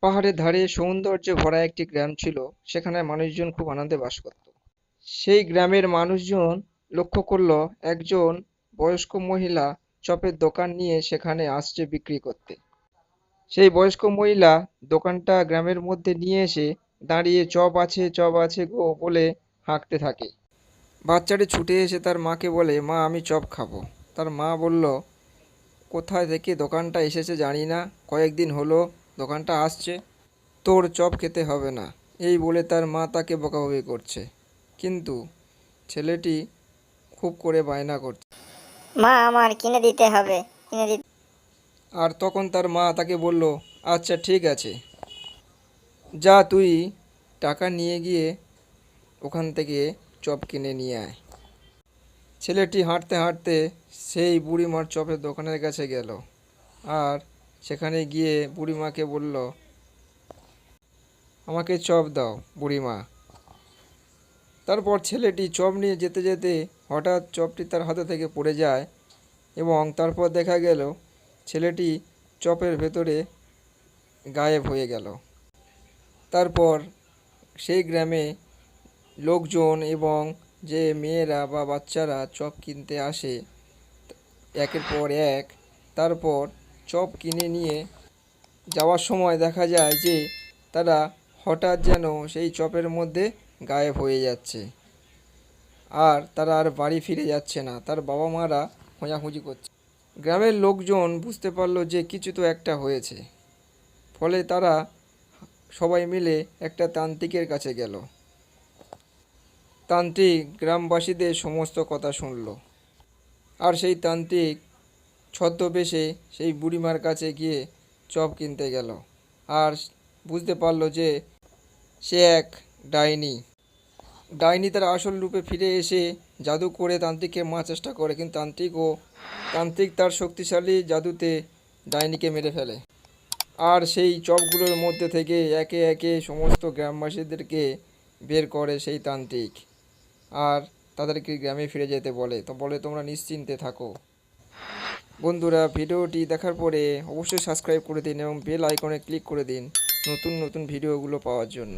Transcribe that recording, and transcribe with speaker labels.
Speaker 1: পাহাড়ের ধারে সৌন্দর্যে ভরা একটি গ্রাম ছিল। সেখানে মানুষজন খুব আনন্দে বাস করত। সেই গ্রামের মানুষজন লক্ষ্য করলো একজন বয়স্ক মহিলা চপের দোকান নিয়ে সেখানে আসছে বিক্রি করতে। সেই বয়স্ক মহিলা দোকানটা গ্রামের মধ্যে নিয়ে এসে দাঁড়িয়ে চপ আছে গো বলে হাঁকতে থাকে। বাচ্চাটি ছুটে এসে তার মাকে বলে, মা আমি চপ খাবো। তার মা বলল, কোথায় থেকে দোকানটা এসেছে জানি না, কয়েকদিন হলো দোকানটা আসছে, তোর চপ খেতে হবে না। এই বলে তার মা তাকে বকাবকি করছে। কিন্তু ছেলেটি খুব করে বায়না করছে।
Speaker 2: মা আমার কিনে দিতে হবে, কিনে দিতে।
Speaker 1: আর তখন তার মা তাকে বলল, আচ্ছা ঠিক আছে, যা তুই টাকা নিয়ে গিয়ে ওখান থেকে চপ কিনে নিয়ে আয়। ছেলেটি হাঁটতে হাঁটতে সেই বুড়িমার চপের দোকানের কাছে গেল। আর সেখানে গিয়ে বুড়িমাকে বলল, আমাকে চপ দাও বুড়িমা। তারপর ছেলেটি চপ নিয়ে যেতে যেতে হঠাৎ চপটি তার হাতে থেকে পড়ে যায় এবং তারপর দেখা গেল ছেলেটি চপের ভেতরে গায়েব হয়ে গেল। তারপর সেই গ্রামে লোকজন এবং যে মেয়েরা বা বাচ্চারা চপ কিনতে আসে একের পর এক, তারপর চপ কিনে নিয়ে যাওয়ার সময় দেখা যায় যে তারা হঠাৎ যেন সেই চপের মধ্যে গায়েব হয়ে যাচ্ছে। আর তারা আর বাড়ি ফিরে যাচ্ছে না, তার বাবা মারা খোঁজাখুঁজি করছে। গ্রামের লোকজন বুঝতে পারলো যে কিছু তো একটা হয়েছে। ফলে তারা সবাই মিলে একটা তান্ত্রিকের কাছে গেল। তান্ত্রিক গ্রামবাসীদের সমস্ত কথা শুনল। আর সেই তান্ত্রিক ছদ্মবেশে সেই বুড়িমার কাছে গিয়ে চপ কিনতে গেল। আর বুঝতে পারলো যে সে এক ডাইনি। ডাইনি তার আসল রূপে ফিরে এসে জাদু করে তান্ত্রিককে মারার চেষ্টা করে, কিন্তু তান্ত্রিক তার শক্তিশালী জাদুতে ডাইনিকে মেরে ফেলে। আর সেই চপগুলোর মধ্যে থেকে একে একে সমস্ত গ্রামবাসীদেরকে বের করে সেই তান্ত্রিক। আর তাদেরকে গ্রামে ফিরে যেতে বলে, তো বলে তোমরা নিশ্চিন্তে থাকো। বন্ধুরা, ভিডিওটি দেখার পরে অবশ্যই সাবস্ক্রাইব করে দিন এবং বেল আইকনে ক্লিক করে দিন নতুন নতুন ভিডিওগুলো পাওয়ার জন্য।